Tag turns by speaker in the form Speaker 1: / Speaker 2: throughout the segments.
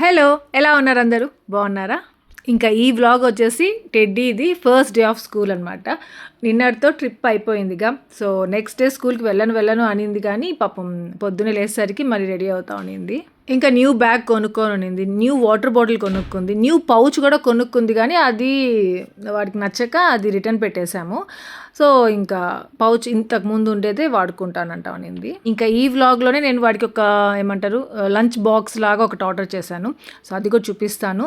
Speaker 1: Hello, ఎలా ఉన్నారు అందరూ? బాగున్నారా? ఇంకా ఈ వ్లాగ్ వచ్చేసి టెడ్డీది ఫస్ట్ డే ఆఫ్ స్కూల్ అనమాట. నిన్నటితో ట్రిప్ అయిపోయిందిగా. సో నెక్స్ట్ డే స్కూల్కి వెళ్ళను అనింది, కానీ పాపం పొద్దున్నే లేచేసరికి మళ్ళీ రెడీ అవుతా ఉనింది. ఇంకా న్యూ బ్యాగ్ కొనుక్కొని ఉన్నింది, న్యూ వాటర్ బాటిల్ కొనుక్కుంది, న్యూ పౌచ్ కూడా కొనుక్కుంది, కానీ అది వాడికి నచ్చక అది రిటర్న్ పెట్టేశాము. సో ఇంకా పౌచ్ ఇంతకు ముందు ఉండేదే వాడుకుంటానంట అనింది. ఇంకా ఈ వ్లాగ్లోనే నేను వాడికి ఒక ఏమంటారు లంచ్ బాక్స్ లాగా ఒకటి ఆర్డర్ చేశాను. సో అది కూడా చూపిస్తాను.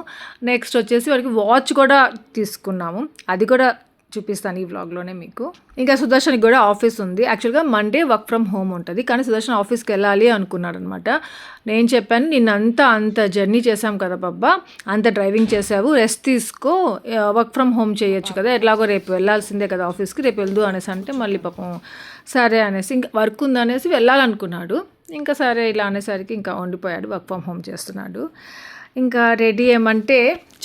Speaker 1: నెక్స్ట్ వచ్చేసి వాడికి వాచ్ కూడా తీసుకున్నాము, అది కూడా చూపిస్తాను ఈ వ్లాగ్లోనే మీకు. ఇంకా సుదర్శన్కి కూడా ఆఫీస్ ఉంది. యాక్చువల్గా మండే వర్క్ ఫ్రమ్ హోమ్ ఉంటుంది, కానీ సుదర్శన్ ఆఫీస్కి వెళ్ళాలి అనుకున్నాడు అనమాట. నేను చెప్పాను, అంత జర్నీ చేసాం కదా బాబా, అంత డ్రైవింగ్ చేసావు, రెస్ట్ తీసుకో, వర్క్ ఫ్రమ్ హోమ్ చేయొచ్చు కదా, ఎట్లాగో రేపు వెళ్ళాల్సిందే కదా ఆఫీస్కి, రేపు వెళ్దు అనేసి అంటే మళ్ళీ పాపం సరే అనేసి ఇంకా వర్క్ ఉందనేసి వెళ్ళాలనుకున్నాడు. ఇంకా సరే ఇలా అనేసరికి ఇంకా ఉండిపోయాడు, వర్క్ ఫ్రమ్ హోమ్ చేస్తున్నాడు. ఇంకా రెడీ ఏమంటే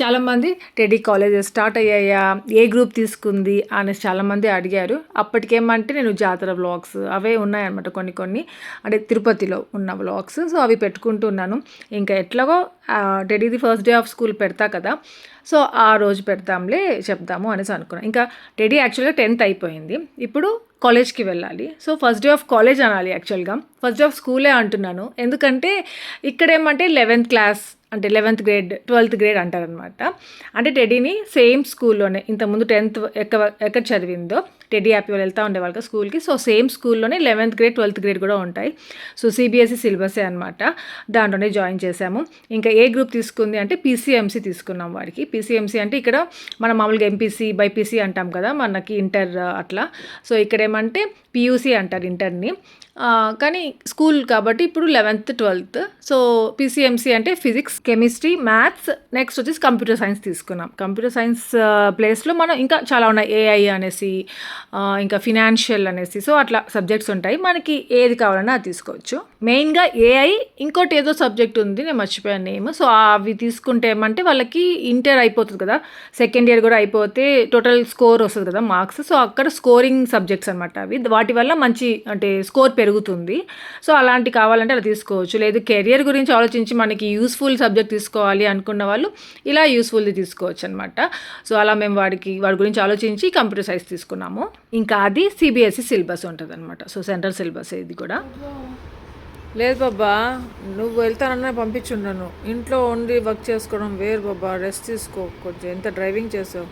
Speaker 1: చాలామంది టెడ్డీ కాలేజెస్ స్టార్ట్ అయ్యాయా, ఏ గ్రూప్ తీసుకుంది అనేసి చాలామంది అడిగారు. అప్పటికేమంటే నేను జాతర వ్లాగ్స్ అవే ఉన్నాయన్నమాట, కొన్ని అంటే తిరుపతిలో ఉన్న వ్లాగ్స్. సో అవి పెట్టుకుంటున్నాను. ఇంకా ఎట్లాగో టెడ్డీది ఫస్ట్ డే ఆఫ్ స్కూల్ పెడతా కదా, సో ఆ రోజు చెప్దాము అనేసి అనుకున్నాను. ఇంకా టెడ్డీ యాక్చువల్గా 10th అయిపోయింది, ఇప్పుడు కాలేజ్కి వెళ్ళాలి. So first day of college అనాలి, యాక్చువల్గా ఫస్ట్ డే ఆఫ్ స్కూలే అంటున్నాను. ఎందుకంటే ఇక్కడ ఏమంటే 11th క్లాస్ అంటే 11th గ్రేడ్ 12th గ్రేడ్ అంటారనమాట. అంటే టెడ్డీని సేమ్ స్కూల్లోనే ఇంతకుముందు 10th ఎక్కడ చదివిందో, టెడ్డీ హ్యాపీ వాళ్ళు వెళ్తూ ఉండేవాళ్ళ స్కూల్కి, సో సేమ్ స్కూల్లోనే 11th గ్రేడ్ 12th గ్రేడ్ కూడా ఉంటాయి. సో సిబిఎస్ఈ సిలబసే అనమాట, దాంట్లోనే జాయిన్ చేశాము. ఇంకా ఏ గ్రూప్ తీసుకుంది అంటే పీసీఎంసీ తీసుకున్నాం వాడికి. పీసీఎంసీ అంటే ఇక్కడ మనం మామూలుగా ఎంపీసీ బైపీసీ అంటాం కదా మనకి ఇంటర్ అట్లా. సో ఇక్కడ ఏమంటే పీయూసీ అంటారు ఇంటర్ని, కానీ స్కూల్ కాబట్టి ఇప్పుడు 11th 12th. సో పీసీఎంసీ అంటే ఫిజిక్స్, కెమిస్ట్రీ, మ్యాథ్స్, నెక్స్ట్ వచ్చేసి కంప్యూటర్ సైన్స్ తీసుకున్నాం. కంప్యూటర్ సైన్స్ ప్లేస్లో మనం ఇంకా చాలా ఉన్నాయి, ఏఐ అనేసి, ఇంకా ఫినాన్షియల్ అనేసి, సో అట్లా సబ్జెక్ట్స్ ఉంటాయి, మనకి ఏది కావాలన్నా అది తీసుకోవచ్చు. మెయిన్గా ఏఐ, ఇంకోటి ఏదో సబ్జెక్ట్ ఉంది నేను మర్చిపోయాను నేమ్. సో అవి తీసుకుంటే ఏమంటే వాళ్ళకి ఇంటర్ అయిపోతుంది కదా, సెకండ్ ఇయర్ కూడా అయిపోతే టోటల్ స్కోర్ వస్తుంది కదా మార్క్స్. సో అక్కడ స్కోరింగ్ సబ్జెక్ట్స్ అనమాట అవి, వాటి వల్ల మంచి అంటే స్కోర్ పెరుగుతుంది. సో అలాంటి కావాలంటే అలా తీసుకోవచ్చు. లేదు కెరియర్ గురించి ఆలోచించి మనకి యూస్ఫుల్ సబ్జెక్ట్ తీసుకోవాలి అనుకున్న వాళ్ళు ఇలా యూస్ఫుల్ది తీసుకోవచ్చు అనమాట. సో అలా మేము వాడి గురించి ఆలోచించి కంప్యూటర్ సైన్స్ తీసుకున్నాము. ఇంకా అది సిబిఎస్ఈ సిలబస్ ఉంటుంది అనమాట. సో సెంట్రల్ సిలబస్ ఇది కూడా.
Speaker 2: లేదు బాబా, నువ్వు వెళ్తానన్నా పంపించుండను, ఇంట్లో ఉండి వర్క్ చేసుకోవడం వేరు బాబా, రెస్ట్ తీసుకో, కొంచెం ఎంత డ్రైవింగ్ చేసావు.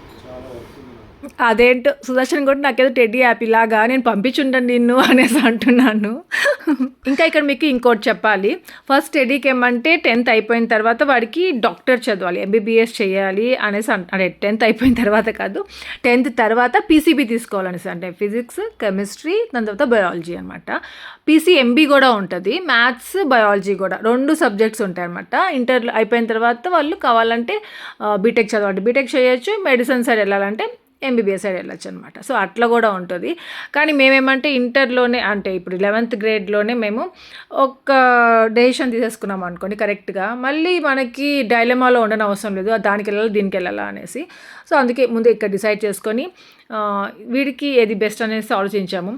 Speaker 1: అదేంటో సుదర్శన్ కూడా నాకేదో టెడ్డీ హ్యాపీ లాగా నేను పంపించుంటాను నిన్ను అనేసి అంటున్నాను. ఇంకా ఇక్కడ మీకు ఇంకోటి చెప్పాలి. ఫస్ట్ టెడ్డీకి ఏమంటే 10th అయిపోయిన తర్వాత వాడికి డాక్టర్ చదవాలి, ఎంబీబీఎస్ చేయాలి అనేసి అంటే 10th అయిపోయిన తర్వాత కాదు, 10th తర్వాత పీసీబీ తీసుకోవాలనేసి, అంటే ఫిజిక్స్, కెమిస్ట్రీ, దాని తర్వాత బయాలజీ అనమాట. పీసీఎంబీ కూడా ఉంటుంది, మ్యాథ్స్, బయాలజీ కూడా 2 సబ్జెక్ట్స్ ఉంటాయి అనమాట. ఇంటర్ అయిపోయిన తర్వాత వాళ్ళు కావాలంటే బీటెక్ చదవాలి, బీటెక్ చేయొచ్చు, మెడిసిన్ సైడ్ వెళ్ళాలంటే ఎంబీబీఎస్ సైడ్ వెళ్ళొచ్చు అనమాట. సో అట్లా కూడా ఉంటుంది. కానీ మేమేమంటే ఇంటర్లోనే అంటే ఇప్పుడు 11th గ్రేడ్లోనే మేము ఒక డెసిషన్ తీసేసుకున్నాం అనుకోండి కరెక్ట్గా, మళ్ళీ మనకి డైలమాలో ఉండని అవసరం లేదు, దానికి వెళ్ళాలి దీనికి వెళ్ళాలా అనేసి. సో అందుకే ముందు ఇక్కడ డిసైడ్ చేసుకొని వీడికి ఏది బెస్ట్ అనేసి ఆలోచించాము.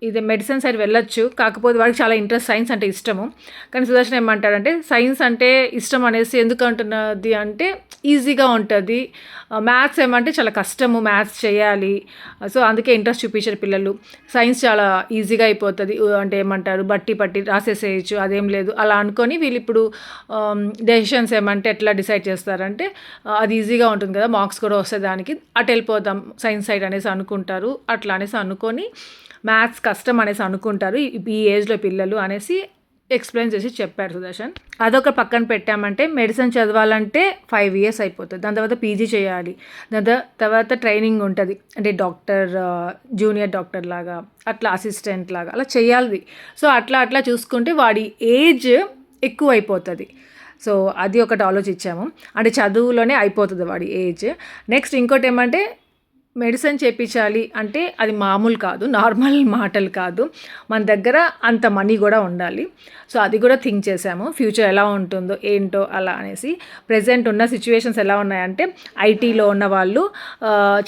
Speaker 1: ఇది మెడిసిన్ సైడ్ వెళ్ళొచ్చు, కాకపోతే వాడికి చాలా ఇంట్రెస్ట్, సైన్స్ అంటే ఇష్టము. కానీ సుదర్శన్ ఏమంటాడంటే సైన్స్ అంటే ఇష్టం అనేసి ఎందుకు అంటున్నది అంటే ఈజీగా ఉంటుంది, మ్యాథ్స్ ఏమంటే చాలా కష్టము, మ్యాథ్స్ చేయాలి, సో అందుకే ఇంట్రెస్ట్ చూపించారు పిల్లలు. సైన్స్ చాలా ఈజీగా అయిపోతుంది, అంటే ఏమంటారు పట్టి రాసేసేయచ్చు, అదేం లేదు అలా అనుకొని వీళ్ళు ఇప్పుడు డెసిషన్స్ ఏమంటే ఎట్లా డిసైడ్ చేస్తారంటే అది ఈజీగా ఉంటుంది కదా, మార్క్స్ కూడా వస్తాయి దానికి, అటు వెళ్ళిపోదాం సైన్స్ సైడ్ అనేసి అనుకుంటారు. అట్లా అనేసి అనుకొని మ్యాథ్స్ కష్టం అనేసి అనుకుంటారు ఈ ఏజ్లో పిల్లలు అనేసి ఎక్స్ప్లెయిన్ చేసి చెప్పారు సుదర్శన్. అదొక పక్కన పెట్టామంటే మెడిసిన్ చదవాలంటే 5 years అయిపోతుంది, దాని తర్వాత పీజీ చేయాలి, దాని తర్వాత ట్రైనింగ్ ఉంటుంది, అంటే డాక్టర్, జూనియర్ డాక్టర్ లాగా, అట్లా అసిస్టెంట్ లాగా అలా చేయాలి. సో అట్లా చూసుకుంటే వాడి ఏజ్ ఎక్కువ అయిపోతుంది. సో అది ఒకటి ఆలోచించాము, అంటే చదువులోనే అయిపోతుంది వాడి ఏజ్. నెక్స్ట్ ఇంకోటి ఏమంటే మెడిసిన్ చేయించాలి అంటే అది మామూలు కాదు, నార్మల్ మాటలు కాదు, మన దగ్గర అంత మనీ కూడా ఉండాలి. సో అది కూడా థింక్ చేసాము, ఫ్యూచర్ ఎలా ఉంటుందో ఏంటో అలా అనేసి. ప్రెజెంట్ ఉన్న సిచ్యువేషన్స్ ఎలా ఉన్నాయంటే ఐటీలో ఉన్న వాళ్ళు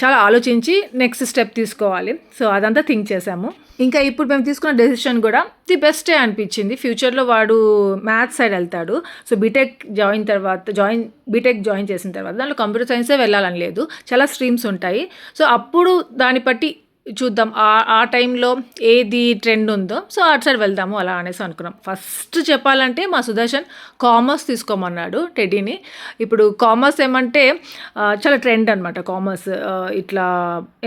Speaker 1: చాలా ఆలోచించి నెక్స్ట్ స్టెప్ తీసుకోవాలి. సో అదంతా థింక్ చేసాము. ఇంకా ఇప్పుడు మేము తీసుకున్న డెసిషన్ కూడా ది బెస్టే అనిపించింది. ఫ్యూచర్లో వాడు మ్యాథ్స్ సైడ్ వెళ్తాడు. సో బీటెక్ జాయిన్ చేసిన తర్వాత దాంట్లో కంప్యూటర్ సైన్సే వెళ్ళాలని లేదు, చాలా స్ట్రీమ్స్ ఉంటాయి. సో అప్పుడు దాన్ని బట్టి చూద్దాం ఆ టైంలో ఏది ట్రెండ్ ఉందో సో అటు సైడ్ వెళ్దాము అలా అనేసి అనుకున్నాం. ఫస్ట్ చెప్పాలంటే మా సుదర్శన్ కామర్స్ తీసుకోమన్నాడు టెడ్డీని. ఇప్పుడు కామర్స్ ఏమంటే చాలా ట్రెండ్ అనమాట. కామర్స్ ఇట్లా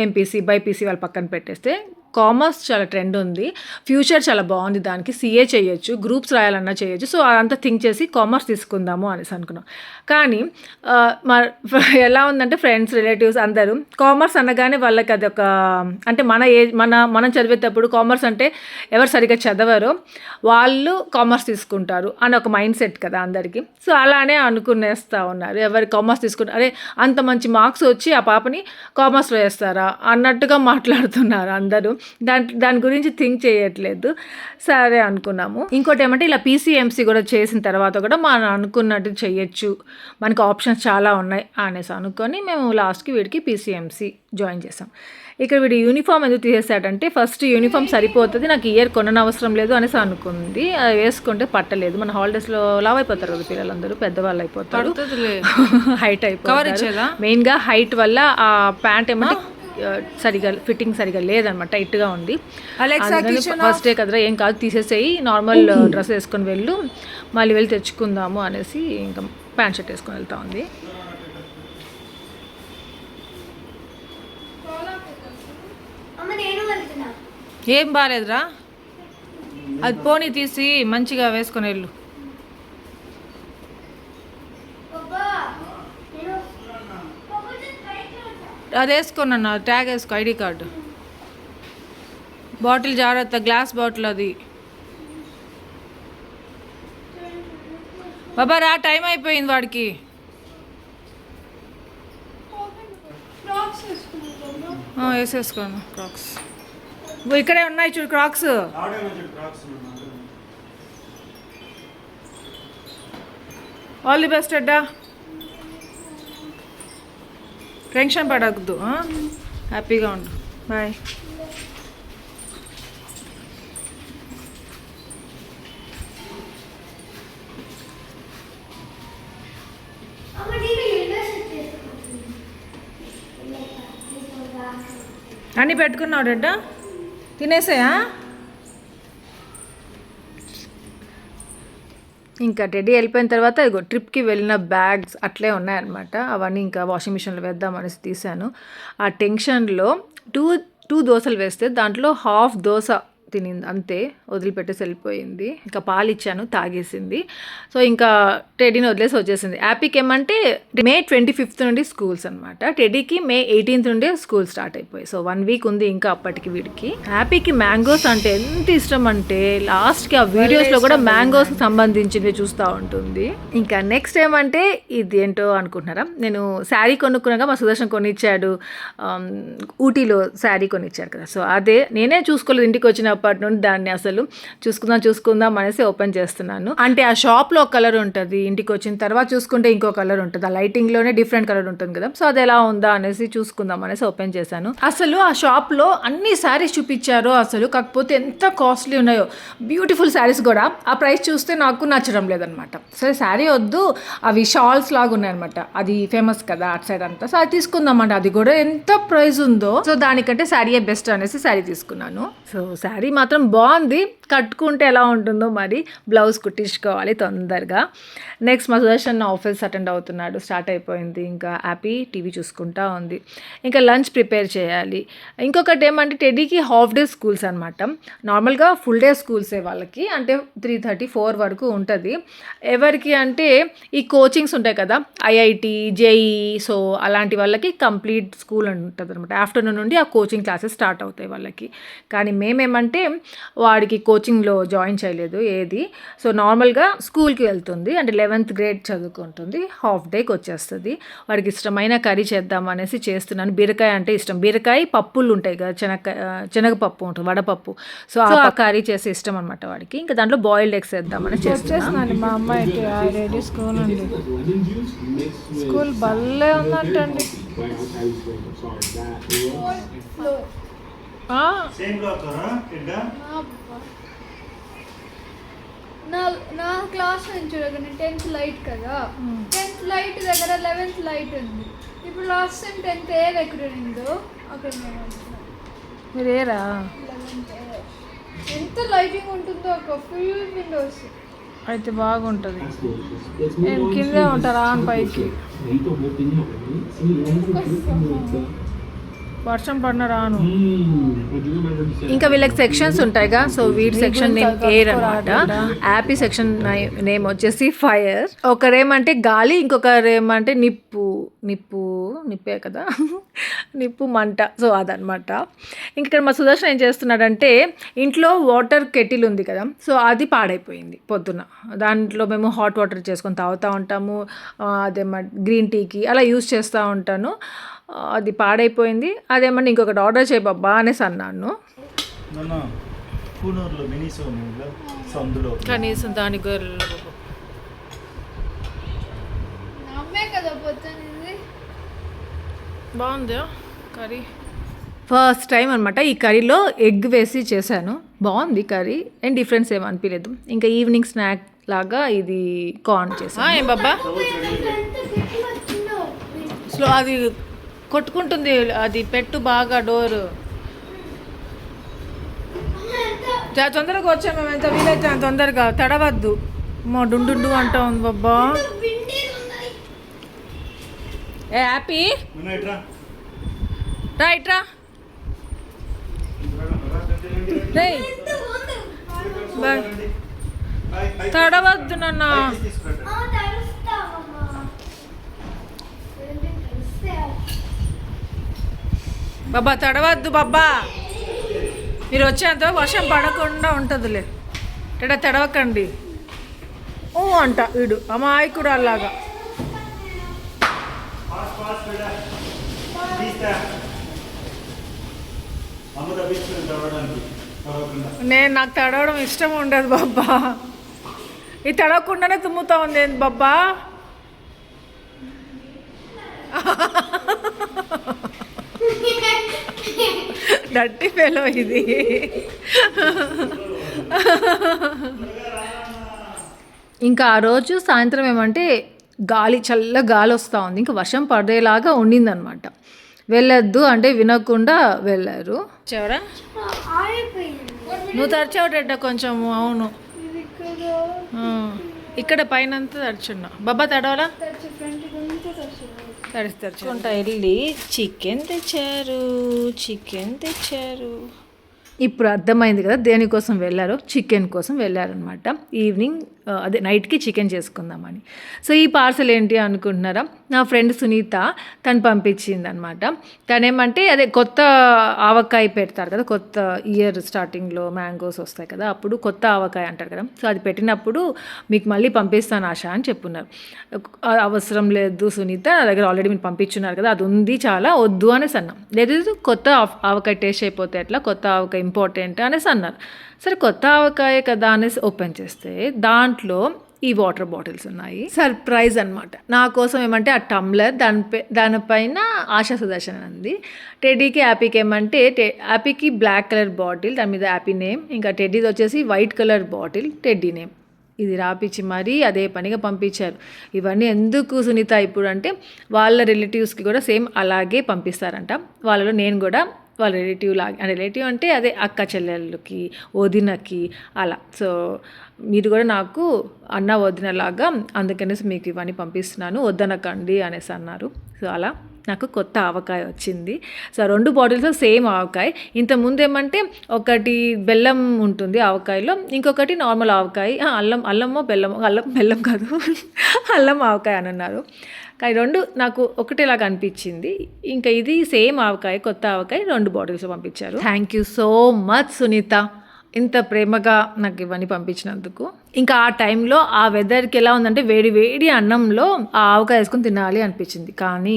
Speaker 1: ఎంపీసీ బైపీసీ వాళ్ళు పక్కన పెట్టేస్తే కామర్స్ చాలా ట్రెండ్ ఉంది, ఫ్యూచర్ చాలా బాగుంది, దానికి సీఏ చేయొచ్చు, గ్రూప్స్ రాయాలన్నా చేయొచ్చు. సో అదంతా థింక్ చేసి కామర్స్ తీసుకుందాము అనేసి అనుకున్నాం. కానీ ఎలా ఉందంటే ఫ్రెండ్స్ రిలేటివ్స్ అందరూ కామర్స్ అనగానే వాళ్ళకి అది ఒక అంటే మనం చదివేటప్పుడు కామర్స్ అంటే ఎవరు సరిగ్గా చదవరో వాళ్ళు కామర్స్ తీసుకుంటారు అని ఒక మైండ్ సెట్ కదా అందరికీ. సో అలానే అనుకునేస్తూ ఉన్నారు. ఎవరు కామర్స్ తీసుకుంటారు, అరే అంత మంచి మార్క్స్ వచ్చి ఆ పాపని కామర్స్లో వేస్తారా అన్నట్టుగా మాట్లాడుతున్నారు అందరూ. దాని గురించి థింక్ చేయట్లేదు. సరే అనుకున్నాము. ఇంకోటి ఏమంటే ఇలా పీసీఎంసీ కూడా చేసిన తర్వాత కూడా మనం అనుకున్నట్టు చేయొచ్చు, మనకు ఆప్షన్స్ చాలా ఉన్నాయి అనేసి అనుకొని మేము లాస్ట్కి వీడికి పీసీఎంసీ జాయిన్ చేసాం. ఇక్కడ వీడు యూనిఫామ్ ఎందుకు తీసేసాడంటే ఫస్ట్ యూనిఫామ్ సరిపోతుంది, నాకు ఇయర్ కొననవసరం లేదు అనేసి అనుకుంది. అది వేసుకుంటే పట్టలేదు. మన హాలిడేస్లో లావ్ అయిపోతారు కదా పిల్లలందరూ, పెద్దవాళ్ళు అయిపోతారు, హైట్ అయిపోతారు. మెయిన్గా హైట్ వల్ల ఆ ప్యాంట్ ఏమంటే ఫిట్టింగ్ సరిగా లేదనమాట, టైట్గా ఉంది. ఫస్ట్ డే కదరా ఏం కాదు తీసేసేయి, నార్మల్ డ్రెస్ వేసుకొని వెళ్ళు, మళ్ళీ వెళ్ళి తెచ్చుకుందాము అనేసి ఇంకా ప్యాంట్ షర్ట్ వేసుకొని వెళ్తా ఉంది. ఏం బాగాలేదురా, అది పోనీ తీసి మంచిగా వేసుకొని వెళ్ళు. అది వేసుకున్నాను, ట్యాగ్ వేసుకో, ఐడి కార్డు. బాటిల్ జాగ్రత్త, గ్లాస్ బాటిల్ అది. బాబా రా, టైం అయిపోయింది వాడికి. వేసేసుకోను క్రాక్స్, ఇక్కడే ఉన్నాయి చూడు క్రాక్స్. ఆల్ ది బెస్ట్ అడ్డా, టెన్షన్ పడద్దు, హ్యాపీగా ఉండు, బాయ్. అన్నీ పెట్టుకున్నావు రెడ్డ, తినేసాయా? ఇంకా టెడ్డీ వెళ్ళిపోయిన తర్వాత ఇగో ట్రిప్కి వెళ్ళిన బ్యాగ్స్ అట్లే ఉన్నాయన్నమాట. అవన్నీ ఇంకా వాషింగ్ మిషన్లో వేద్దాం అనేసి తీసాను. ఆ టెన్షన్లో టూ దోశలు వేస్తే దాంట్లో హాఫ్ దోశ తినింది, అంతే వదిలిపెట్టేసి వెళ్ళిపోయింది. ఇంకా పాలు ఇచ్చాను, తాగేసింది. సో ఇంకా టెడ్డీని వదిలేసి వచ్చేసింది. యాపీకి ఏమంటే మే 25th నుండి స్కూల్స్ అనమాట, టెడ్డీకి మే 18th నుండి స్కూల్ స్టార్ట్ అయిపోయి. సో 1 వీక్ ఉంది ఇంకా అప్పటికి వీడికి. యాపీకి మ్యాంగోస్ అంటే ఎంత ఇష్టం అంటే లాస్ట్కి ఆ వీడియోస్లో కూడా మ్యాంగోస్కి సంబంధించినవి చూస్తూ ఉంటుంది. ఇంకా నెక్స్ట్ ఏమంటే ఇది ఏంటో అనుకుంటున్నారా, నేను శారీ కొనుక్కున్నాక మా సుదర్శన్ కొనిచ్చాడు, ఊటీలో శారీ కొనిచ్చాడు కదా. సో అదే నేనే చూసుకోలేదు, ఇంటికి వచ్చినప్పటి నుండి దాన్ని అసలు చూసుకుందాం అనేసి ఓపెన్ చేస్తున్నాను. అంటే ఆ షాప్లో ఒక కలర్ ఉంటుంది, ఇంటికి వచ్చిన తర్వాత చూసుకుంటే ఇంకో కలర్ ఉంటుంది, ఆ లైటింగ్లోనే డిఫరెంట్ కలర్ ఉంటుంది కదా. సో అది ఎలా ఉందా అనేసి చూసుకుందాం అనేసి ఓపెన్ చేశాను. అసలు ఆ షాప్లో అన్ని శారీస్ చూపించారో అసలు, కాకపోతే ఎంత కాస్ట్లీ ఉన్నాయో, బ్యూటిఫుల్ శారీస్ కూడా. ఆ ప్రైస్ చూస్తే నాకు నచ్చడం లేదనమాట. సరే శారీ వద్దు, అవి షాల్స్ లాగా ఉన్నాయన్నమాట, అది ఫేమస్ కదా అటు సైడ్ అంతా. సో అది తీసుకుందామంట, అది కూడా ఎంత ప్రైస్ ఉందో. సో దానికంటే శారీయే బెస్ట్ అనేసి శారీ తీసుకున్నాను. సో శారీ మాత్రం బాగుంది, కట్టుకుంటే ఎలా ఉంటుందో మరి. బ్లౌజ్ కుట్టించుకోవాలి తొందరగా. నెక్స్ట్ మా సుదర్శన్ ఆఫీస్ అటెండ్ అవుతున్నాడు, స్టార్ట్ అయిపోయింది. ఇంకా హ్యాపీ టీవీ చూసుకుంటా ఉంది. ఇంకా లంచ్ ప్రిపేర్ చేయాలి. ఇంకొకటి ఏమంటే టెడ్డీకి హాఫ్ డే స్కూల్స్ అనమాట. నార్మల్గా ఫుల్ డే స్కూల్సే వాళ్ళకి, అంటే 3:30 4 వరకు ఉంటుంది. ఎవరికి అంటే ఈ కోచింగ్స్ ఉంటాయి కదా, ఐఐటి జేఈ, సో అలాంటి వాళ్ళకి కంప్లీట్ స్కూల్ ఉంటుంది అనమాట. ఆఫ్టర్నూన్ నుండి ఆ కోచింగ్ క్లాసెస్ స్టార్ట్ అవుతాయి వాళ్ళకి. కానీ మేమేమంటే వాడికి కోచింగ్లో జాయిన్ చేయలేదు ఏది. సో నార్మల్గా స్కూల్కి వెళ్తుంది, అంటే 11th grade చదువుకుంటుంది, హాఫ్ డేకి వచ్చేస్తుంది. వాడికి ఇష్టమైన కర్రీ చేద్దాం అనేసి చేస్తున్నాను. బీరకాయ అంటే ఇష్టం, బీరకాయ పప్పులు ఉంటాయి కదా, శనగపప్పు ఉంటుంది, వడపప్పు. సో ఆ కర్రీ చేసే ఇష్టం అనమాట వాడికి. ఇంకా దాంట్లో బాయిల్డ్ ఎగ్స్ వేద్దామని చేస్తున్నాను. మా అమ్మాయికి రెడీ స్కూల్ అండి, స్కూల్ భలే ఉందంటండి.
Speaker 3: నా నా క్లాస్ నుంచి చూడగానే 10th లైట్ కదా, 10th లైట్ దగ్గర 11th లైట్ ఉంది. ఇప్పుడు లాస్ట్ టైం 10th ఏ దగ్గర ఉందో అక్కడ మేము వచ్చినాం.
Speaker 1: మీరు ఏరా
Speaker 3: 11th ఎంత లైటింగ్ ఉంటుందో ఒక ఫుల్ విండోస్.
Speaker 1: అయితే బాగుంటుంది. నేను కిందే ఉంటారా అని పైకి వర్షం పడిన రాను. ఇంకా వీళ్ళకి సెక్షన్స్ ఉంటాయిగా. సో వీటి సెక్షన్ నేమ్ ఎయిర్ అనమాట. యాపీ సెక్షన్ నేమ్ వచ్చేసి ఫైర్. ఒకరేమంటే గాలి, ఇంకొకరేమంటే నిప్పే కదా నిప్పు మంట. సో అదనమాట. ఇంక ఇక్కడ మా సుదర్శన్ ఏం చేస్తున్నాడంటే ఇంట్లో వాటర్ కెటిల్ ఉంది కదా, సో అది పాడైపోయింది పొద్దున. దాంట్లో మేము హాట్ వాటర్ చేసుకొని తాగుతూ ఉంటాము. అదేమో గ్రీన్ టీకి అలా యూస్ చేస్తూ ఉంటాను. అది పాడైపోయింది. అదేమన్నా ఇంకొకటి ఆర్డర్ చేయ బాబా అనేసి అన్నాను. కనీసం దానికి
Speaker 3: అమ్మే కదా పొద్దున్నది.
Speaker 1: బాగుందా కర్రీ? ఫస్ట్ టైం అనమాట ఈ కర్రీలో ఎగ్ వేసి చేశాను. బాగుంది కర్రీ, ఏం డిఫరెన్స్ ఏం అనిపించలేదు. ఇంకా ఈవినింగ్ స్నాక్ లాగా ఇది కార్న్ చేశాను. ఏం బాబా స్లో అది కొట్టుకుంటుంది, అది పెట్టు బాగా డోరు. తొందరగా వచ్చాము మేము, ఎంత వీలైతే అంత తొందరగా. తడవద్దు మా డుండు అంటా ఉంది బాబా. ఏ హ్యాపీ రైట్ రా బాయ్. తడవద్దు నాన్న. బాబా తడవద్దు బాబా. మీరు వచ్చేంత వర్షం పడకుండా ఉంటుందిలే. తడవకండి ఓ అంట వీడు అమాయకుడు అలాగా. నాకు తడవడం ఇష్టం ఉండదు బాబా. ఇది తడవకుండానే తుమ్ముతా ఉంది ఏంది బాబా. డట్టి ఫెలో ఇది. ఇంకా ఆ రోజు సాయంత్రం ఏమంటే చల్ల గాలి వస్తూ ఉంది. ఇంకా వర్షం పడేలాగా ఉండిందనమాట. వెళ్ళొద్దు అంటే వినకుండా వెళ్ళారు. చెవరా నువ్వు తడిచావుట కొంచెము. అవును ఇక్కడ పైన అంతా తడిచున్నా బాబా. తడవలా తడుచుకుంటా వెళ్ళి చికెన్ తెచ్చారు. ఇప్పుడు అర్థమైంది కదా దేనికోసం వెళ్ళారో. చికెన్ కోసం వెళ్ళారనమాట. ఈవినింగ్ అదే నైట్కి చికెన్ చేసుకుందామని. సో ఈ పార్సల్ ఏంటి అనుకుంటున్నారా? నా ఫ్రెండ్ సునీత తను పంపించింది అనమాట. తనేమంటే అదే కొత్త ఆవకాయ పెడతారు కదా, కొత్త ఇయర్ స్టార్టింగ్లో మ్యాంగోస్ వస్తాయి కదా, అప్పుడు కొత్త ఆవకాయ అంటారు కదా. సో అది పెట్టినప్పుడు మీకు మళ్ళీ పంపిస్తాను ఆశ అని చెప్పున్నారు. అవసరం లేదు సునీత, నా దగ్గర ఆల్రెడీ మీరు పంపించున్నారు కదా, అది ఉంది చాలా, వద్దు అనేసి అన్నాం. లేదు కొత్త ఆవకాయ టేస్ట్ అయిపోతే ఎట్లా, కొత్త ఆవకాయ ఇంపార్టెంట్ అనేసి అన్నారు. సరే కొత్త ఆవకాయ కదా అనేసి ఓపెన్ చేస్తే దాంట్లో ఈ వాటర్ బాటిల్స్ ఉన్నాయి. సర్ప్రైజ్ అనమాట నా కోసం. ఏమంటే ఆ టమ్లర్ దానిపైన ఆశా సుదర్శన్ ఉంది. టెడ్డీకి హ్యాపీకి ఏమంటే హ్యాపీకి బ్లాక్ కలర్ బాటిల్, దాని మీద హ్యాపీ నేమ్. ఇంకా టెడ్డీది వచ్చేసి white colour bottle, teddy name. ఇది రాపిచ్చి మరీ అదే పనిగా పంపించారు. ఇవన్నీ ఎందుకు సునీత ఇప్పుడు అంటే వాళ్ళ రిలేటివ్స్కి కూడా సేమ్ అలాగే పంపిస్తారంట. వాళ్ళలో నేను కూడా వాళ్ళ రిలేటివ్ అంటే అదే అక్క చెల్లెళ్ళకి, వదినకి అలా. సో మీరు కూడా నాకు అన్న వదినలాగా, అందుకనేసి మీకు ఇవన్నీ పంపిస్తున్నాను, వద్దనకండి అనేసి అన్నారు. సో అలా నాకు కొత్త ఆవకాయ వచ్చింది. సో 2 బాటిల్స్ సేమ్ ఆవకాయ. ఇంతకుముందు ఏమంటే ఒకటి బెల్లం ఉంటుంది ఆవకాయలో, ఇంకొకటి నార్మల్ ఆవకాయ, బెల్లం కాదు అల్లం ఆవకాయ అని అన్నారు. కానీ 2 నాకు ఒకటేలాగా అనిపించింది. ఇంకా ఇది సేమ్ ఆవకాయ, కొత్త ఆవకాయ 2 బాటిల్స్ పంపించారు. Thank you so much Sunitha, ఇంత ప్రేమగా నాకు ఇవన్నీ పంపించినందుకు. ఇంకా ఆ టైంలో ఆ వెదర్కి ఎలా ఉందంటే వేడి అన్నంలో ఆ ఆవకాయ వేసుకొని తినాలి అనిపించింది. కానీ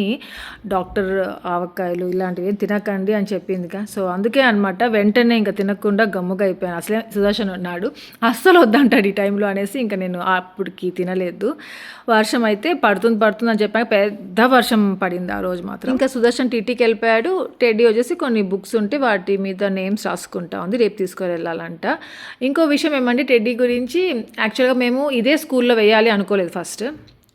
Speaker 1: డాక్టర్ ఆవకాయలు ఇలాంటివి ఏం తినకండి అని చెప్పిందిగా. సో అందుకే అనమాట వెంటనే ఇంకా తినకుండా గమ్ముగా అయిపోయాను. అసలే సుదర్శన్ ఉన్నాడు, అస్సలు వద్దంటాడు ఈ టైంలో అనేసి ఇంకా నేను అప్పటికి తినలేదు. వర్షం అయితే పడుతుంది అని చెప్పాక పెద్ద వర్షం పడింది ఆ రోజు మాత్రం. ఇంకా సుదర్శన్ టీటీకి వెళ్ళిపోయాడు. టెడ్డీ వచ్చేసి కొన్ని బుక్స్ ఉంటే వాటి మీద నేమ్స్ రాసుకుంటా ఉంది, రేపు తీసుకొని వెళ్ళాలంట. ఇంకో విషయం ఏమంటే టెడ్డీ గురించి యాక్చువల్గా మేము ఇదే స్కూల్లో వేయాలి అనుకోలేదు ఫస్ట్,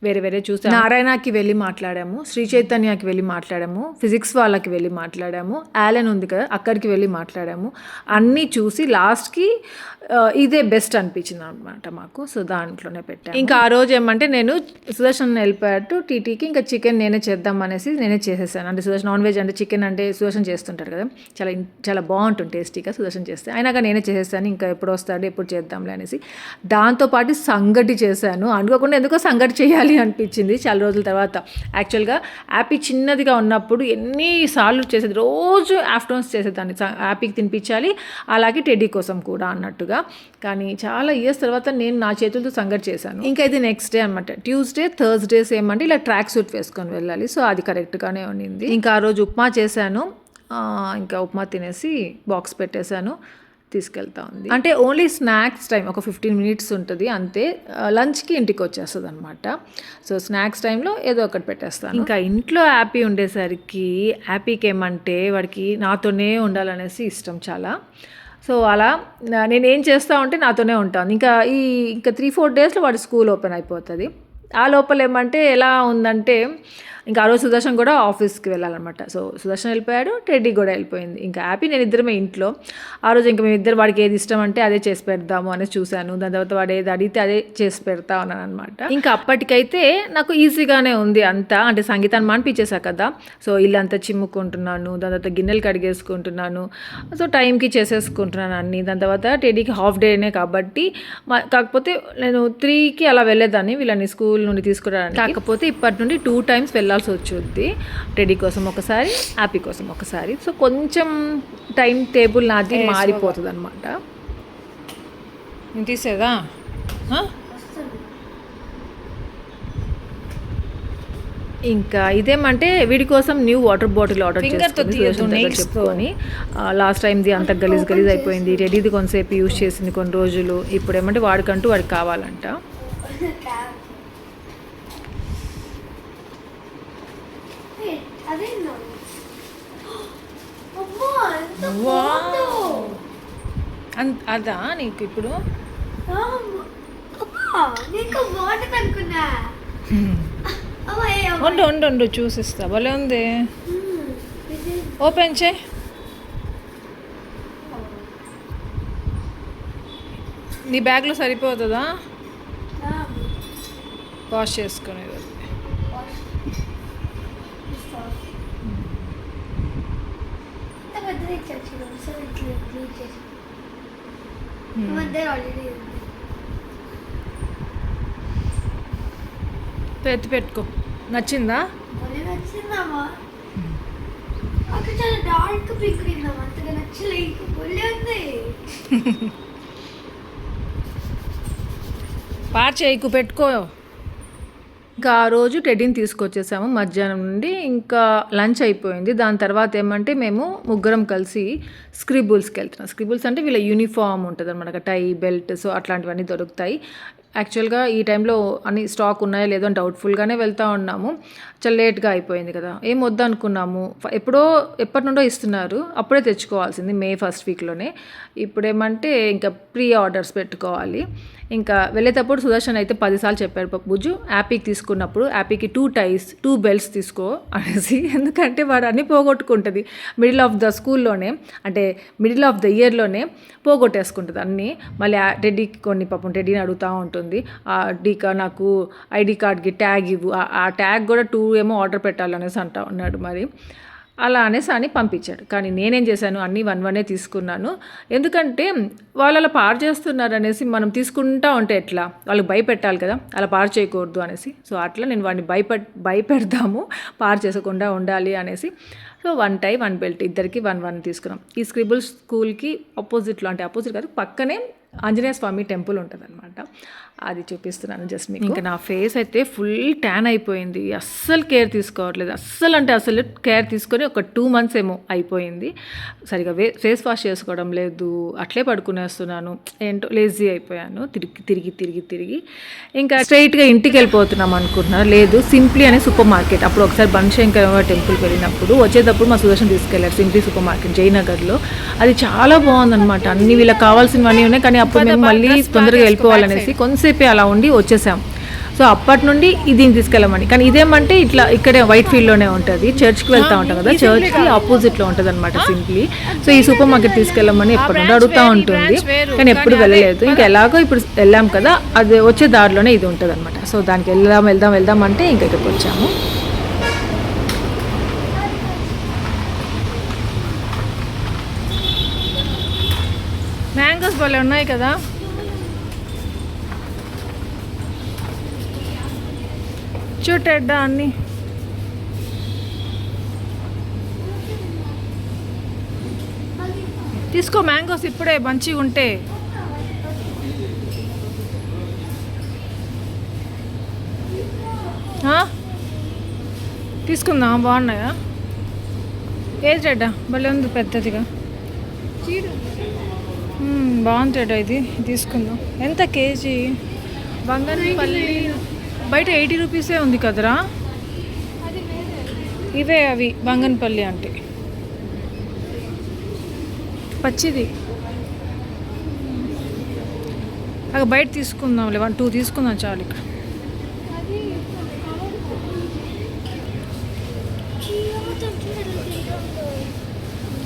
Speaker 1: వేరే వేరే చూసాము. నారాయణకి వెళ్ళి మాట్లాడాము, శ్రీ చైతన్యకి వెళ్ళి మాట్లాడాము, ఫిజిక్స్ వాళ్ళకి వెళ్ళి మాట్లాడాము, యాలెన్ ఉంది కదా అక్కడికి వెళ్ళి మాట్లాడాము. అన్నీ చూసి లాస్ట్కి ఇదే బెస్ట్ అనిపించింది అనమాట మాకు. సో దాంట్లోనే పెట్టాను. ఇంకా ఆ రోజు ఏమంటే నేను సుదర్శన్ వెళ్ళిపోయాడు టీటీకి, ఇంకా చికెన్ నేనే చేద్దాం అనేసి నేనే చేసేసాను. అంటే సుదర్శన్ నాన్ వెజ్ అంటే చికెన్ అంటే సుదర్శన్ చేస్తుంటారు కదా, చాలా చాలా బాగుంటుంది టేస్టీగా సుదర్శన్ చేస్తే. అయినాక నేనే చేసేసాను, ఇంకా ఎప్పుడు వస్తాడు ఎప్పుడు చేద్దాంలే అనేసి. దాంతోపాటు సంగటి చేశాను, అనుకోకుండా ఎందుకో సంగటి చేయాలి అనిపించింది చాలా రోజుల తర్వాత. యాక్చువల్గా యాపీ చిన్నదిగా ఉన్నప్పుడు ఎన్నిసార్లు చేసేది, రోజు ఆఫ్టర్నూన్స్ చేసేదాన్ని, యాపీకి తినిపించాలి అలాగే టెడ్డీ కోసం కూడా అన్నట్టుగా. కానీ చాలా ఇయర్స్ తర్వాత నేను నా చేతులతో సంగటి చేశాను. ఇంకా ఇది నెక్స్ట్ డే అనమాట, ట్యూస్డే థర్స్డేస్ ఏమంటే ఇలా ట్రాక్ సూట్ వేసుకొని వెళ్ళాలి. సో అది కరెక్ట్గానే ఉండింది. ఇంకా ఆ రోజు ఉప్మా చేశాను, ఇంకా ఉప్మా తినేసి బాక్స్ పెట్టేశాను, తీసుకెళ్తా ఉంది. అంటే ఓన్లీ స్నాక్స్ టైం ఒక 15 మినిట్స్ ఉంటుంది అంతే, లంచ్కి ఇంటికి వచ్చేస్తుంది అనమాట. సో స్నాక్స్ టైంలో ఏదో ఒకటి పెట్టేస్తాను. ఇంకా ఇంట్లో హ్యాపీ ఉండేసరికి హ్యాపీకి ఏమంటే వాడికి నాతోనే ఉండాలనేసి ఇష్టం చాలా. సో అలా నేనేం చేస్తూ ఉంటే నాతోనే ఉంటాను. ఇంకా 3-4 డేస్లో వాడి స్కూల్ ఓపెన్ అయిపోతుంది. ఆ లోపల ఏమంటే ఎలా ఉందంటే, ఇంకా ఆ రోజు సుదర్శన్ కూడా ఆఫీస్కి వెళ్ళాలన్నమాట. సో సుదర్శన్ వెళ్ళిపోయాడు, టెడ్డీ కూడా వెళ్ళిపోయింది. ఇంకా హ్యాపీ నేను ఇద్దరమే ఇంట్లో. ఆ రోజు ఇంకా మేమిద్దరు వాడికి ఏది ఇష్టం అంటే అదే చేసి పెడదాము అనేసి చూశాను. దాని తర్వాత వాడు ఏది అడిగితే అదే చేసి పెడతా ఉన్నాను అనమాట. ఇంకా అప్పటికైతే నాకు ఈజీగానే ఉంది అంతా. అంటే సంగీతాన్ని మానిపించేసా కదా, సో ఇల్లంతా చిమ్ముకుంటున్నాను, దాని తర్వాత గిన్నెలు కడిగేసుకుంటున్నాను, సో టైంకి చేసేసుకుంటున్నాను అన్నీ. దాని తర్వాత టెడ్డీకి హాఫ్ డేనే కాబట్టి, కాకపోతే నేను 3కి అలా వెళ్ళేదాన్ని వీళ్ళని స్కూల్ నుండి తీసుకురావడానికి. కాకపోతే ఇప్పటి నుండి 2 times వెళ్ళాల్సి వచ్చుద్ది, టెడ్డీ కోసం ఒకసారి, హ్యాపీ కోసం ఒకసారి. సో కొంచెం టైం టేబుల్ నాది మారిపోతుంది అనమాట.
Speaker 2: నేను తీసేదా?
Speaker 1: ఇంకా ఇదేమంటే వీడి కోసం న్యూ వాటర్ బాటిల్ ఆర్డర్ చెప్పుకొని, లాస్ట్ టైంది అంత గలీజ్ అయిపోయింది, టెడ్డీది కొంతసేపు యూజ్ చేసింది కొన్ని రోజులు. ఇప్పుడు ఏమంటే వాడికంటూ వాడికి కావాలంట.
Speaker 2: అదా నీకు ఇప్పుడు? ఉండు చూసిస్తా, భలే ఉంది. ఓపెన్ చే. నీ బ్యాగ్లో సరిపోతుందా? వాష్ చేసుకునేది. ఎత్తి పెట్టుకో. నచ్చిందా? పార్ చేయకు, పెట్టుకో. ఇంకా ఆ రోజు టెడ్డీని తీసుకొచ్చేసాము మధ్యాహ్నం నుండి. ఇంకా లంచ్ అయిపోయింది. దాని తర్వాత ఏమంటే మేము ముగ్గురం కలిసి స్క్రిబుల్స్కి వెళ్తున్నాం. స్క్రిబుల్స్ అంటే వీళ్ళ యూనిఫామ్ ఉంటుంది అనమాట, టై బెల్ట్, సో అట్లాంటివన్నీ దొరుకుతాయి. యాక్చువల్గా ఈ టైంలో అన్ని స్టాక్ ఉన్నాయో లేదో అని డౌట్ఫుల్గానే వెళ్తూ ఉన్నాము. చాలా లేట్గా అయిపోయింది కదా, ఏం వద్దు అనుకున్నాము. ఎప్పటి నుండో ఇస్తున్నారు, అప్పుడే తెచ్చుకోవాల్సింది మే 1st వీక్లోనే. ఇప్పుడేమంటే ఇంకా ప్రీ ఆర్డర్స్ పెట్టుకోవాలి. ఇంకా వెళ్ళేటప్పుడు సుదర్శన్ అయితే 10 సార్లు చెప్పాడు, బుజ్జు యాపీకి తీసుకున్నప్పుడు యాపీకి 2 ties 2 belts తీసుకో అనేసి. ఎందుకంటే వాడు అన్నీ పోగొట్టుకుంటుంది మిడిల్ ఆఫ్ ద స్కూల్లోనే, అంటే మిడిల్ ఆఫ్ ద ఇయర్లోనే పోగొట్టేసుకుంటుంది అన్నీ. మళ్ళీ టెడ్డీకి కొన్ని పాపం టెడ్డీని అడుగుతూ ఉంటుంది, నాకు ఐడి కార్డ్కి ట్యాగ్ ఇవ్వు, ఆ ట్యాగ్ కూడా 2 ఏమో ఆర్డర్ పెట్టాలనేసి అంటా ఉన్నాడు. మరి అలా అనేసి అని పంపించాడు. కానీ నేనేం చేశాను, అన్నీ 1 తీసుకున్నాను. ఎందుకంటే వాళ్ళు అలా పాడు చేస్తున్నారు అనేసి మనం తీసుకుంటా ఉంటే ఎట్లా, వాళ్ళకి భయపెట్టాలి కదా, అలా పాడు చేయకూడదు అనేసి. సో అట్లా నేను వాడిని భయపెడదాము, పాడు చేయకుండా ఉండాలి అనేసి. సో 1 tie 1 belt ఇద్దరికి 1 తీసుకున్నాం. ఈ స్క్రిబుల్ స్కూల్కి ఆపోజిట్లో, అంటే ఆపోజిట్ కాదు పక్కనే ఆంజనేయ స్వామి టెంపుల్ ఉంటుంది అనమాట.
Speaker 1: అది చూపిస్తున్నాను జస్ట్ మీకు. ఇంకా నా ఫేస్ అయితే ఫుల్ ట్యాన్ అయిపోయింది. అస్సలు కేర్ తీసుకోవట్లేదు, అస్సలు అంటే అసలు కేర్ తీసుకొని ఒక 2 months ఏమో అయిపోయింది. సరిగా ఫేస్ వాష్ చేసుకోవడం లేదు, అట్లే పడుకునేస్తున్నాను, ఏంటో లేజీ అయిపోయాను. తిరిగి ఇంకా స్ట్రైట్గా ఇంటికి వెళ్ళిపోతున్నాం అనుకుంటున్నారు. లేదు, సింప్లీ అనే సూపర్ మార్కెట్. అప్పుడు ఒకసారి బనశంకరమ్మ టెంపుల్కి వెళ్ళినప్పుడు వచ్చేటప్పుడు మా సుదర్శన్ తీసుకెళ్ళారు సింప్లీ సూపర్ మార్కెట్ జయనగర్లో. అది చాలా బాగుందన్నమాట. అన్ని వీళ్ళకి కావాల్సినవన్నీ ఉన్నాయి. కానీ అప్పుడు మేము మళ్ళీ తొందరగా వెళ్ళిపోవాలనేసి కొంతసేపే అలా ఉండి వచ్చేసాం. సో అప్పటి నుండి దీన్ని తీసుకెళ్ళమని. కానీ ఇదేమంటే ఇట్లా ఇక్కడే వైట్ ఫీల్డ్లోనే ఉంటుంది. చర్చ్కి వెళ్తూ ఉంటాం కదా, చర్చ్కి ఆపోజిట్లో ఉంటుంది అనమాట సింప్లీ. సో ఈ సూపర్ మార్కెట్ తీసుకెళ్ళమని ఎప్పటి నుండి అడుగుతూ ఉంటుంది, కానీ ఎప్పుడు వెళ్ళలేదు. ఇంకా ఎలాగో ఇప్పుడు వెళ్ళాం కదా, అది వచ్చే దారిలోనే ఇది ఉంటుంది అనమాట. సో దానికి వెళ్దాం అంటే ఇంకా ఇక్కడికి వచ్చాము. మ్యాంగోస్ భలే ఉన్నాయి కదా. చూటెడ్డా అన్ని తీసుకో, మ్యాంగోస్ ఇప్పుడే మంచిగా ఉంటే. తీసుకుందాం, బాగున్నాయా? ఏది రెడ్డా భలే ఉంది పెద్దదిగా. బాగుంటాడా ఇది? తీసుకుందాం. ఎంత కేజీ? బంగారుపల్లి బయట 80 రూపీసే ఉంది కదరా. ఇవే అవి బంగన్పల్లి అంటే పచ్చిది. అక్కడ బయట తీసుకుందాంలే, 2 తీసుకుందాం చాలు. ఇక్కడ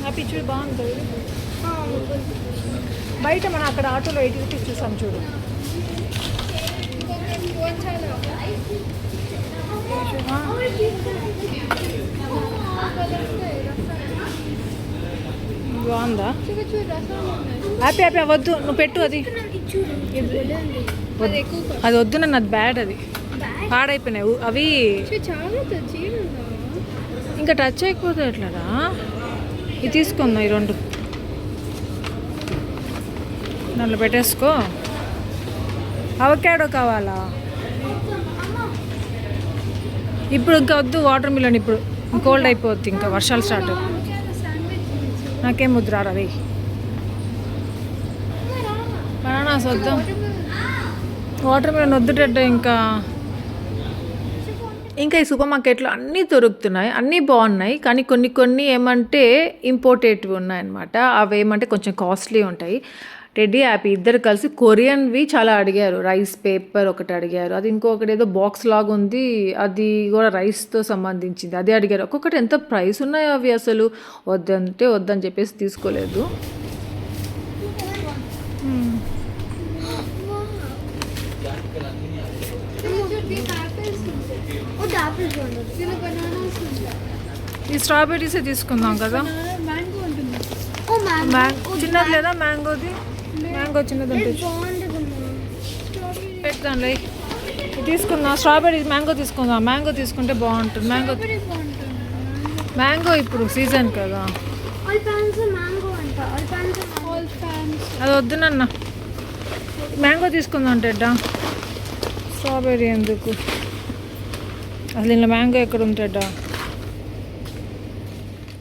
Speaker 1: ఆ పిచ్చుడు బాగుంటుంది. బయట మనం అక్కడ ఆటోలో 80 రూపీస్ చూసాం చూడు. బాగుందా? హ్యాపీ వద్దు, నువ్వు పెట్టు. అది వద్దు నన్ను, అది బ్యాడ్, అది పాడైపోయినాయి అవి. ఇంకా టచ్ చేయకపోతే ఎట్లారా? ఇది తీసుకుందాం, ఈ 2 దాంట్లో పెట్టేసుకో. అవకాడో కావాలా? ఇప్పుడు ఇంకా వద్దు, వాటర్ మిలన్ ఇప్పుడు కోల్డ్ అయిపోద్ది, ఇంకా వర్షాలు స్టార్ట్. నాకేం ముద్ర రవి. బనానాస్ వద్దాం, వాటర్ మిలన్ వద్దుటెడ్డ. ఇంకా ఈ సూపర్ మార్కెట్లో అన్నీ దొరుకుతున్నాయి, అన్నీ బాగున్నాయి. కానీ కొన్ని ఏమంటే ఇంపోర్టేటివ్ ఉన్నాయన్నమాట. అవి ఏమంటే కొంచెం కాస్ట్లీ ఉంటాయి. టెడ్డీ హ్యాపీ ఇద్దరు కలిసి కొరియన్వి చాలా అడిగారు. రైస్ పేపర్ ఒకటి అడిగారు, అది ఇంకొకటి ఏదో బాక్స్ లాగా ఉంది, అది కూడా రైస్తో సంబంధించింది, అది అడిగారు. ఒక్కొక్కటి ఎంత ప్రైస్ ఉన్నాయో అవి, అసలు వద్దని చెప్పేసి తీసుకోలేదు. ఈ స్ట్రాబెర్రీసే తీసుకుందాం కదా. చిన్నది లేదా మ్యాంగోది? మ్యాంగో చిన్నది పెడతాను. తీసుకుందాం స్ట్రాబెర్రీ, మ్యాంగో తీసుకుందాం. మ్యాంగో తీసుకుంటే బాగుంటుంది. మ్యాంగో ఇప్పుడు సీజన్ కదా. అది వద్దు నాన్న, మ్యాంగో తీసుకుందాం టెడ్డా. స్ట్రాబెర్రీ ఎందుకు? అసలు ఇంట్లో మ్యాంగో ఎక్కడ ఉంటాడా?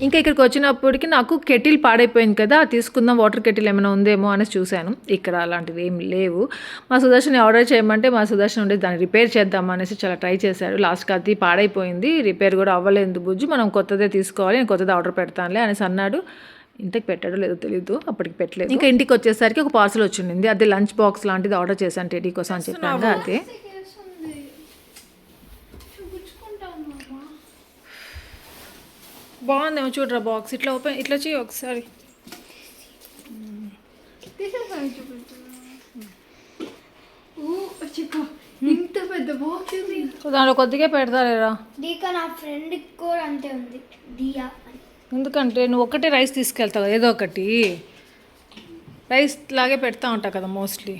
Speaker 1: ఇంకా ఇక్కడికి వచ్చినప్పటికి నాకు కెటిల్ పాడైపోయింది కదా, తీసుకుందాం వాటర్ కెటిల్ ఏమైనా ఉందేమో అని చూశాను. ఇక్కడ అలాంటివి ఏం లేవు. మా సుదర్శన్ ఆర్డర్ చేయమంటే మా సుదర్శన్ ఉండే దాన్ని రిపేర్ చేద్దాం అనేసి చాలా ట్రై చేశాడు. లాస్ట్కి అది పాడైపోయింది, రిపేర్ కూడా అవ్వలేదు. బుజ్జు మనం కొత్తదే తీసుకోవాలి, నేను కొత్తది ఆర్డర్ పెడతానులే అనేసి అన్నాడు. ఇంతకు పెట్టాడో లేదో తెలీదు, అప్పటికి పెట్టలేదు. ఇంకా ఇంటికి వచ్చేసరికి ఒక పార్సల్ వచ్చింది, అదే లంచ్ బాక్స్ లాంటిది ఆర్డర్ చేశాను టెడ్డీ కోసం అని చెప్పాను. అదే బాగుందేమో చూడరా బాక్స్. ఇట్లా ఓపెన్ ఇట్లా చేయి ఒకసారి.
Speaker 3: ఇంత పెద్ద బాక్స్
Speaker 1: దాంట్లో కొద్దిగా పెడతారేరా.
Speaker 3: నా ఫ్రెండ్ కూడా అంతే ఉంది దియా.
Speaker 1: ఎందుకంటే నువ్వు ఒకటే రైస్ తీసుకెళ్తావు కదా, ఏదో ఒకటి రైస్ లాగే పెడతా ఉంటావు కదా మోస్ట్లీ.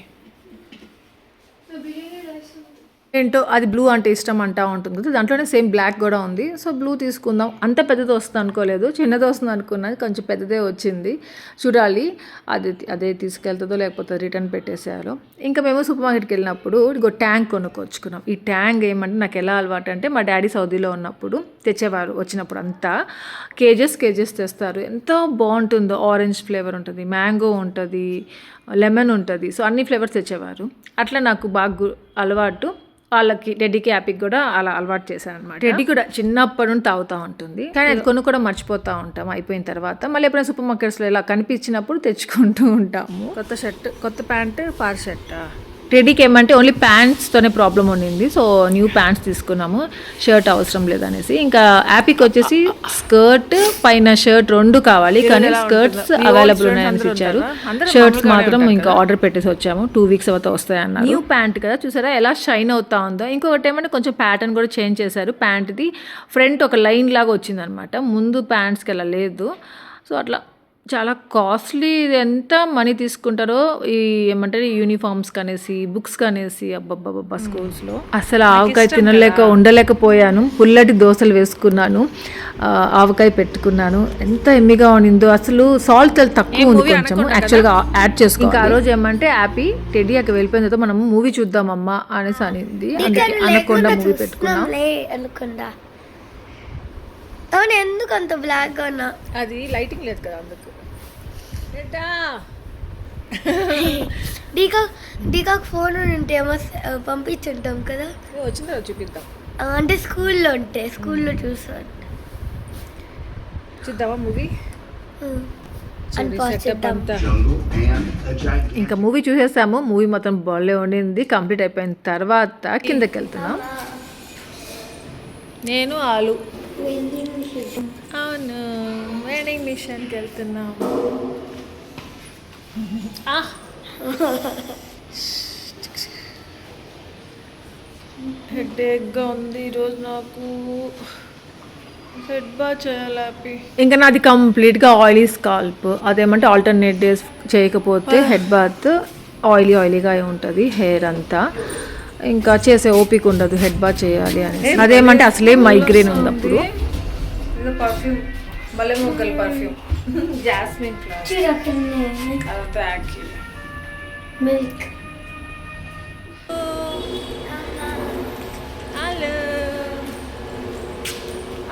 Speaker 2: ఏంటో అది బ్లూ అంటే ఇష్టం అంటా ఉంటుంది కదా, దాంట్లోనే సేమ్ బ్లాక్ కూడా ఉంది. సో బ్లూ తీసుకుందాం. అంత పెద్దది వస్తుంది అనుకోలేదు, చిన్నది వస్తుంది అనుకున్నాను, కొంచెం పెద్దదే వచ్చింది. చూడాలి అదే తీసుకెళ్తుందో లేకపోతే రిటర్న్ పెట్టేసేయాలో. ఇంకా మేము సూపర్ మార్కెట్కి వెళ్ళినప్పుడు ఇగో ట్యాంక్ కొనుక్కొచ్చుకున్నాం. ఈ ట్యాంక్ ఏమంటే నాకు ఎలా అలవాటు అంటే, మా డాడీ సౌదీలో ఉన్నప్పుడు తెచ్చేవారు, వచ్చినప్పుడు అంతా కేజెస్ తెస్తారు. ఎంత బాగుంటుందో. ఆరెంజ్ ఫ్లేవర్ ఉంటుంది, మ్యాంగో ఉంటుంది, లెమన్ ఉంటుంది. సో అన్ని ఫ్లేవర్స్ తెచ్చేవారు. అట్లా నాకు బాగా అలవాటు. వాళ్ళకి టెడ్డీకి హ్యాపీకి కూడా అలా అలవాటు చేశాను అనమాట. టెడ్డీ కూడా చిన్నప్పటి నుండి తాగుతూ ఉంటుంది, కానీ అది కొన్ని కూడా మర్చిపోతూ ఉంటాం అయిపోయిన తర్వాత. మళ్ళీ ఎప్పుడైనా సూపర్ మార్కెట్స్లో ఇలా కనిపించినప్పుడు తెచ్చుకుంటూ ఉంటాము. కొత్త షర్ట్, కొత్త ప్యాంట్, పార్ షర్ట్. టెడ్డీకి ఏమంటే ఓన్లీ ప్యాంట్స్తోనే ప్రాబ్లం ఉండింది. సో న్యూ ప్యాంట్స్ తీసుకున్నాము, షర్ట్ అవసరం లేదనేసి. ఇంకా యాపీకి వచ్చేసి స్కర్ట్ పైన షర్ట్ 2 కావాలి, కానీ స్కర్ట్స్ అవైలబుల్ ఉన్నాయని ఇచ్చారు. షర్ట్స్ మాత్రం ఇంకా ఆర్డర్ పెట్టేసి వచ్చాము, 2 వీక్స్ తర్వాత వస్తాయన్నారు. న్యూ ప్యాంట్ కదా, చూసారా ఎలా షైన్ అవుతా ఉందో. ఇంకొకటి ఏమంటే కొంచెం ప్యాటర్న్ కూడా చేంజ్ చేశారు. ప్యాంట్ది ఫ్రంట్ ఒక లైన్ లాగా వచ్చిందనమాట, ముందు ప్యాంట్స్కి అలా లేదు. సో అట్లా చాలా కాస్ట్లీ. ఎంత మనీ తీసుకుంటారో ఈ ఏమంటారు యూనిఫామ్స్ కనేసి, బుక్స్ కనేసి. అబ్బబ్బబ్బా స్కూల్స్లో అసలు ఆవకాయ తినలేక ఉండలేకపోయాను. పుల్లటి దోశలు వేసుకున్నాను, ఆవకాయ పెట్టుకున్నాను. ఎంత ఎమ్మిగా ఉండిందో. అసలు సాల్ట్ తక్కువ ఉంది కొంచెం, యాక్చువల్గా యాడ్ చేసుకో. ఇంకా ఆ రోజు ఏమంటే హ్యాపీ టెడ్డీ అక్కడ వెళ్ళిపోయిన తర్వాత మనం మూవీ చూద్దామమ్మా అనేసి అనింది. అందుకే అనకుండా మూవీ పెట్టుకున్నాం.
Speaker 4: అవును, ఎందుకు అంత బ్లాక్గా ఉన్నా?
Speaker 2: అది లైటింగ్ లేదు కదా అందుకు.
Speaker 4: డీకాక్ ఫోన్ ఉంటే ఏమో పంపించుంటాం కదా,
Speaker 2: వచ్చిందో చూపిద్దాం.
Speaker 4: అంటే స్కూల్లో చూసాను.
Speaker 2: చూద్దామా మూవీ?
Speaker 4: అని పాస్ చేద్దాం.
Speaker 2: ఇంకా మూవీ చూసేసాము. మూవీ మొత్తం బాగా ఉండింది. కంప్లీట్ అయిపోయిన తర్వాత కిందకి వెళ్తున్నాం. నేను ఆలు. అవును, వెండింగ్ మిషన్కి వెళ్తున్నాం. హెడేక్గా ఉంది ఈరోజు నాకు. హెడ్ బాత్ చేయాలి. ఇంకా నాది కంప్లీట్గా ఆయిలీ స్కాల్ప్. అదేమంటే ఆల్టర్నేట్ డేస్ చేయకపోతే హెడ్ బాత్ ఆయిలీగా ఉంటుంది హెయిర్ అంతా. ఇంకా చేసే ఓపిక ఉండదు హెడ్ బాత్ చేయాలి అని. అదేమంటే అసలే మైగ్రేన్ ఉంది అప్పుడు. పర్ఫ్యూమ్ భలే మొగ్గల పర్ఫ్యూమ్, జాస్మిన్
Speaker 4: మిల్క్.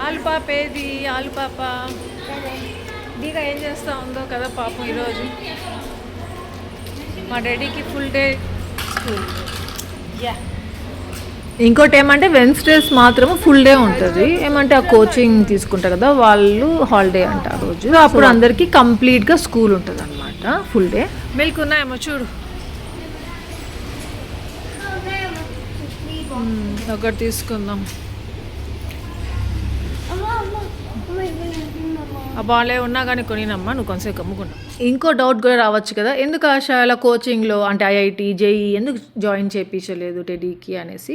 Speaker 2: ఆలు పాప ఏది? ఆలు పాప దీగా ఏం చేస్తూ ఉందో కదా పాపం ఈరోజు. మా డాడీకి ఫుల్ డే స్కూల్. ఇంకోటి ఏమంటే వెన్స్డేస్ మాత్రం ఫుల్ డే ఉంటుంది. ఏమంటే ఆ కోచింగ్ తీసుకుంటారు కదా వాళ్ళు, హాలిడే అంట ఆ రోజు. అప్పుడు అందరికీ కంప్లీట్గా స్కూల్ ఉంటుంది అనమాట, ఫుల్ డే. మిల్క్ ఉన్నాయేమో చూడు. ఒకటి తీసుకుందాం. బాగాలే ఉన్నా కానీ కొనినమ్మా, నువ్వు కొంచెం కమ్ముకున్నావు. ఇంకో డౌట్ కూడా రావచ్చు కదా, ఎందుకు ఆశాల కోచింగ్లో అంటే ఐఐటి జేఈ ఎందుకు జాయిన్ చేయించలేదు టెడీకి అనేసి.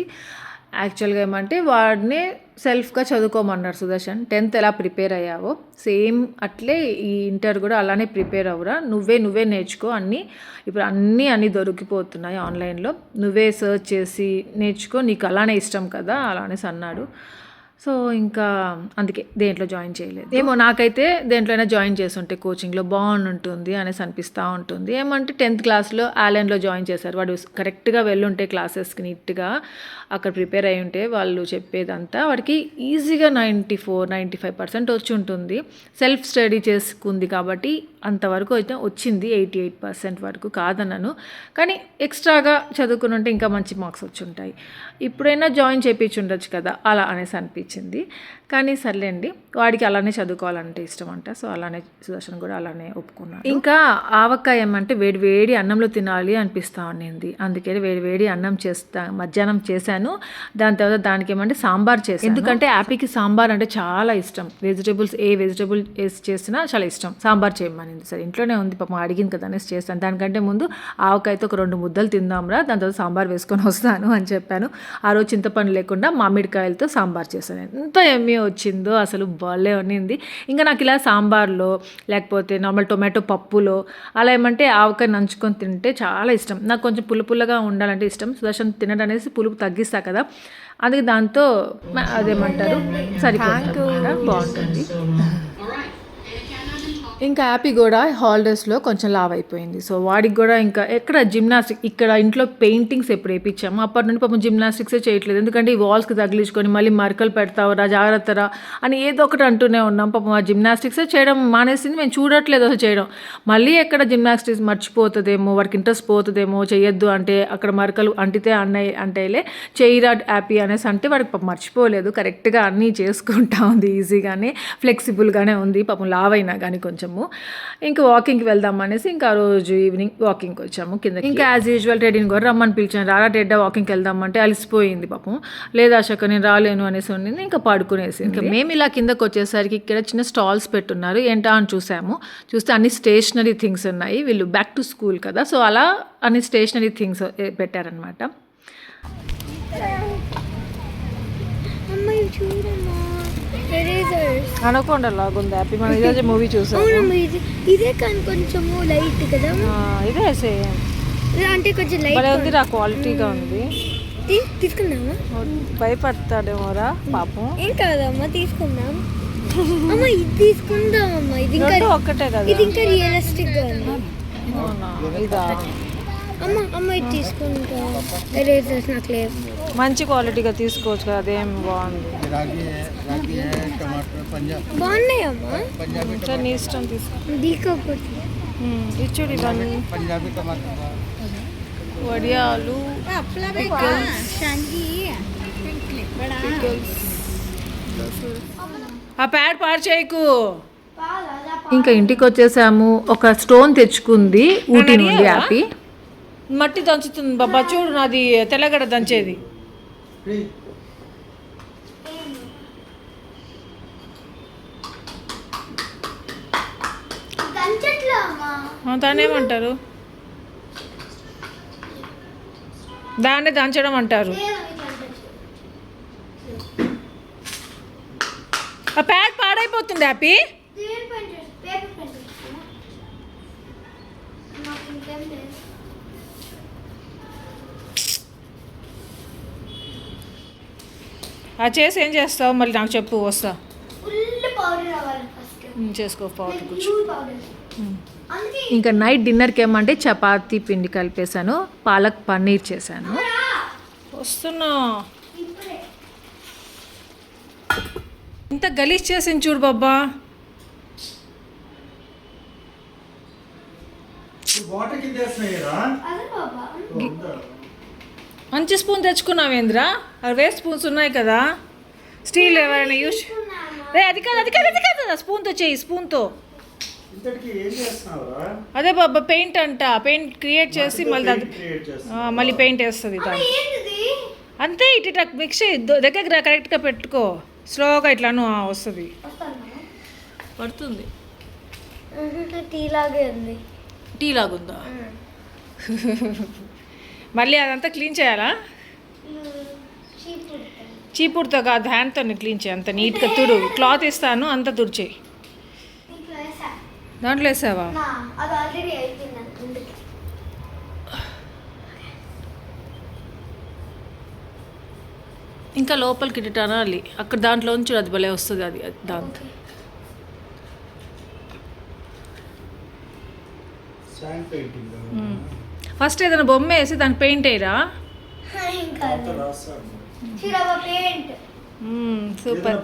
Speaker 2: యాక్చువల్గా ఏమంటే వాడినే సెల్ఫ్గా చదువుకోమన్నారు సుదర్శన్. 10th ఎలా ప్రిపేర్ అయ్యావో సేమ్ అట్లే ఈ ఇంటర్ కూడా అలానే ప్రిపేర్ అవ్వరా, నువ్వే నేర్చుకో అన్నీ. ఇప్పుడు అన్నీ దొరికిపోతున్నాయి ఆన్లైన్లో, నువ్వే సర్చ్ చేసి నేర్చుకో, నీకు అలానే ఇష్టం కదా అలానేసి అన్నాడు. సో ఇంకా అందుకే దేంట్లో జాయిన్ చేయలేదు. ఏమో నాకైతే దేంట్లోనే జాయిన్ చేసి ఉంటే కోచింగ్లో బాగుంటుంది అనేసి అనిపిస్తూ ఉంటుంది. ఏమంటే 10th క్లాస్లో ఆలెన్లో జాయిన్ చేశారు. వాడు కరెక్ట్గా వెళ్ళుంటే క్లాసెస్కి నీట్గా అక్కడ ప్రిపేర్ అయి ఉంటే వాళ్ళు చెప్పేదంతా వాడికి ఈజీగా 94-95% వచ్చి ఉంటుంది. సెల్ఫ్ స్టడీ చేసుకుంది కాబట్టి అంతవరకు అయితే వచ్చింది, 88% వరకు కాదన్నాను. కానీ ఎక్స్ట్రాగా చదువుకుని ఉంటే ఇంకా మంచి మార్క్స్ వచ్చి ఉంటాయి. ఇప్పుడైనా జాయిన్ చేయించి ఉండొచ్చు కదా అలా అనేసి అనిపించింది. కానీ సర్లేండి, వాడికి అలానే చదువుకోవాలంటే ఇష్టం అంట. సో అలానే సుదర్శన్ కూడా అలానే ఒప్పుకున్నాను. ఇంకా ఆవకాయ ఏమంటే వేడి అన్నంలో తినాలి అనిపిస్తూ ఉండింది. అందుకే వేడి అన్నం మధ్యాహ్నం చేశాను. దాని తర్వాత దానికి ఏమంటే సాంబార్ చేశాను. ఎందుకంటే యాపీకి సాంబార్ అంటే చాలా ఇష్టం. ఏ వెజిటేబుల్ వేసి చేసినా చాలా ఇష్టం. సాంబార్ చేయమని అనింది. సరే ఇంట్లోనే ఉంది పాపం అడిగింది కదా అనేసి చేస్తాను. దానికంటే ముందు ఆవకాయతో ఒక 2 ముద్దలు తిందాంరా, దాని తర్వాత సాంబార్ వేసుకొని వస్తాను అని చెప్పాను. ఆ రోజు చింతపండు లేకుండా మామిడికాయలతో సాంబార్ చేశాను. ఎంత ఎమ్మీ వచ్చిందో అసలు భలే ఉన్నింది. ఇంకా నాకు ఇలా సాంబార్లో లేకపోతే నార్మల్ టొమాటో పప్పులో అలా ఏమంటే ఆవకాయ నంచుకొని తింటే చాలా ఇష్టం. నాకు కొంచెం పుల్లగా ఉండాలంటే ఇష్టం. సుదర్శన్ తినడం అనేసి పులుపు తగ్గిస్తా కదా, అందుకే దాంతో అదేమంటారు సరిపోతుంది, బాగుంటుంది. ఇంకా హ్యాపీ కూడా హాలిడేస్లో కొంచెం లావ్ అయిపోయింది. సో వాడికి కూడా ఇంకా ఎక్కడ జిమ్నాస్టిక్, ఇక్కడ ఇంట్లో పెయింటింగ్స్ ఎప్పుడు వేయించాము అప్పటి నుండి పాపం జిమ్నాస్టిక్సే చేయట్లేదు. ఎందుకంటే ఈ వాల్స్కి తగిలించుకొని మళ్ళీ మరకలు పెడతావురా జాగ్రత్తరా అని ఏదో ఒకటి అంటూనే ఉన్నాం. పాపం ఆ జిమ్నాస్టిక్సే చేయడం మానేసింది, మేము చూడట్లేదు అసలు చేయడం. మళ్ళీ ఎక్కడ జిమ్నాస్టిక్స్ మర్చిపోతుందేమో, వాడికి ఇంట్రెస్ట్ పోతుందేమో, చేయొద్దు అంటే అక్కడ మరకలు అంటితే అంటేలే చెయ్యిరా హ్యాపీ అనేసి అంటే వాడికి పాపం మర్చిపోలేదు, కరెక్ట్గా అన్నీ చేసుకుంటా ఉంది, ఈజీగానే ఫ్లెక్సిబుల్గానే ఉంది పాపం లావ్ అయినా కానీ కొంచెం. ఇంకా వాకింగ్కి వెళ్దాం అనేసి ఇంకా ఆ రోజు ఈవినింగ్ వాకింగ్కి వచ్చాము కింద. ఇంకా యాజ్ యూజువల్ టెడ్డీని కూడా రమ్మని పిలిచాను, రారా టెడ్డా వాకింగ్కి వెళ్దామంటే అలసిపోయింది పాపం. లేదా అశోక నేను రాలేను అనేసి ఉండింది, ఇంకా పడుకునేసి. ఇంకా మేము ఇలా కిందకు వచ్చేసరికి ఇక్కడ చిన్న స్టాల్స్ పెట్టున్నారు. ఏంటా అని చూస్తే అన్ని స్టేషనరీ థింగ్స్ ఉన్నాయి. వీళ్ళు బ్యాక్ టు స్కూల్ కదా, సో అలా అన్ని స్టేషనరీ థింగ్స్ పెట్టారనమాట.
Speaker 4: అమ్మాయి చూడమ్మా,
Speaker 2: అనకొండ లాగుంది హ్యాపీ. మనం ఇదే మూవీ చూసాము.
Speaker 4: ఇదే కానీ కొంచెము లైట్ కదా,
Speaker 2: ఇదే సేమ్
Speaker 4: అంటే కొంచెం లైట్
Speaker 2: ఉంది, ఆ క్వాలిటీగా ఉంది.
Speaker 4: తీసుకుందామా?
Speaker 2: భయపడతాడేమోరా పాపం.
Speaker 4: ఏం కాదమ్మా, తీసుకుందాం. అమ్మ ఇది తీసుకుందామమ్మా, ఇది ఇంకా
Speaker 2: ఒక్కటే కదా,
Speaker 4: ఇది ఇంకా రియలిస్టిక్ గా ఉంది.
Speaker 2: ఇదా
Speaker 4: అమ్మ ఇది తీసుకుంటా. ఎరేజర్స్ నాకు లేవు,
Speaker 2: మంచి క్వాలిటీగా తీసుకోవచ్చు కదా, అదేం బాగుంది.
Speaker 4: బాగున్నాయమ్మా,
Speaker 2: నీ ఇష్టం తీసుకో.
Speaker 4: దీకోకపోతే
Speaker 2: ఇచ్చుడు ఇవన్నీ వడియాలు, ఆ ప్యాడ్ పాడు చేయకు. ఇంకా ఇంటికి వచ్చేసాము. ఒక స్టోన్ తెచ్చుకుంది ఊటీ నుండి హ్యాపీ. మట్టి దంచుతుంది బాబా, చూడు నాది తెల్లగడ దంచేది. దాన్నేమంటారు? దాన్నే దంచడం అంటారు. ఆ ప్యాడ్ పాడైపోతుంది హ్యాపీ. ఆ చేసి ఏం చేస్తావు మళ్ళీ నాకు చెప్పు, వస్తా. చేసుకో పౌడర్ కూర్చో. ఇంకా నైట్ డిన్నర్కి ఏమంటే చపాతీ పిండి కలిపేశాను, పాలక్ పన్నీర్ చేశాను. వస్తున్నా. ఇంత గలీజ్ చేసింది చూడు బాబా. మంచి స్పూన్ తెచ్చుకున్నావేంద్రా? అవి వేస్ట్ స్పూన్స్ ఉన్నాయి కదా, స్టీల్ ఎవరైనా యూస్. అది కాదు స్పూన్తో చేయి, స్పూన్తో. అదే బాబా పెయింట్ అంట, పెయింట్ క్రియేట్ చేసి మళ్ళీ పెయింట్ వేస్తుంది దాన్ని. అంతే ఇటు మిక్స్ దగ్గర కరెక్ట్గా పెట్టుకో, స్లోగా ఇట్లాను వస్తుంది, పడుతుంది. టీ లాగుందా? మళ్ళీ అదంతా క్లీన్ చేయాలా? చీపుడుతో కాదు, హ్యాండ్తో క్లీన్ చేయి. అంత నీట్గా తుడు, క్లాత్ ఇస్తాను అంత తుడిచేయి. దాంట్లో వేసావా? ఇంకా లోపలికి ఇటు అనాలి, అక్కడ దాంట్లో ఉంచు, అది భలే వస్తుంది. అది దాంతో ఫస్ట్ ఏదైనా బొమ్మ వేసి దానికి పెయింట్ వేయరా? సూపర్.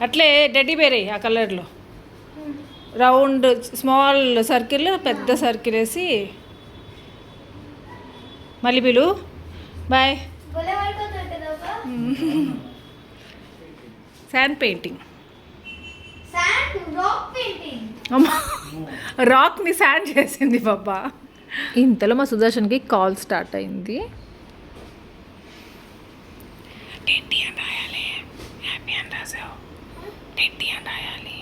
Speaker 2: అట్లే టెడ్డీ బేర్ ఆ కలర్లో రౌండ్ స్మాల్ సర్కిల్, పెద్ద సర్కిల్ వేసి మళ్ళీ పిలు. బాయ్. Sand painting. అమ్మా, రాక్ని శాండ్ చేసింది బాబా. ఇంతలో మా సుదర్శన్కి కాల్ స్టార్ట్ అయింది. టెడ్డీ అని రాయాలి, హ్యాపీ అని రాసావు. టెడ్డీ అని రాయాలి.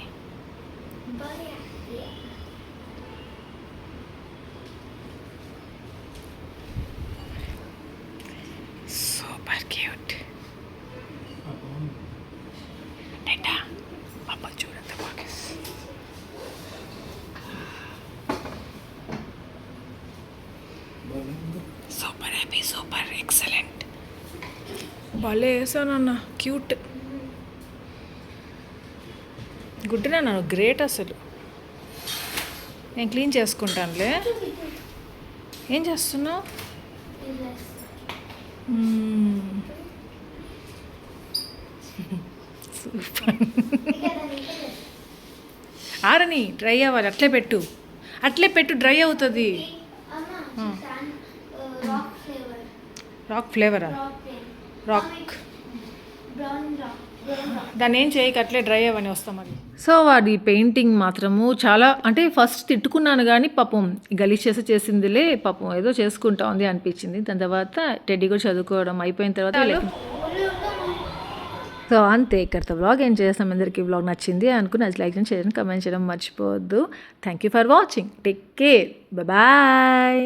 Speaker 2: Super excellent. భలే వేసానన్న, క్యూట్. గుడ్ నాన్న, గ్రేట్ అసలు. నేను క్లీన్ చేసుకుంటానులే. ఏం చేస్తున్నావు? ఆరని డ్రై అవ్వాలి. అట్లే పెట్టు డ్రై అవుతుంది. రాక్ ఫ్లేవరా? రాక్ దాన్ని ఏం చేయక అట్లే డ్రై అవ్వని వస్తాం అది. సో వాడి పెయింటింగ్ మాత్రము చాలా, అంటే ఫస్ట్ తిట్టుకున్నాను కానీ పాపం గలీజ్ చేసిందిలే, పాపం ఏదో చేసుకుంటా ఉంది అనిపించింది. దాని తర్వాత టెడ్డీ కూడా చదువుకోవడం అయిపోయిన తర్వాత సో అంతే, ఇక్కడితో వ్లాగ్ ఏం చేస్తాం. అందరికీ వ్లాగ్ నచ్చింది అనుకుని అది లైక్ చేయడం, కమెంట్ చేయడం మర్చిపోవద్దు. Thank you for watching. Take care. Bye.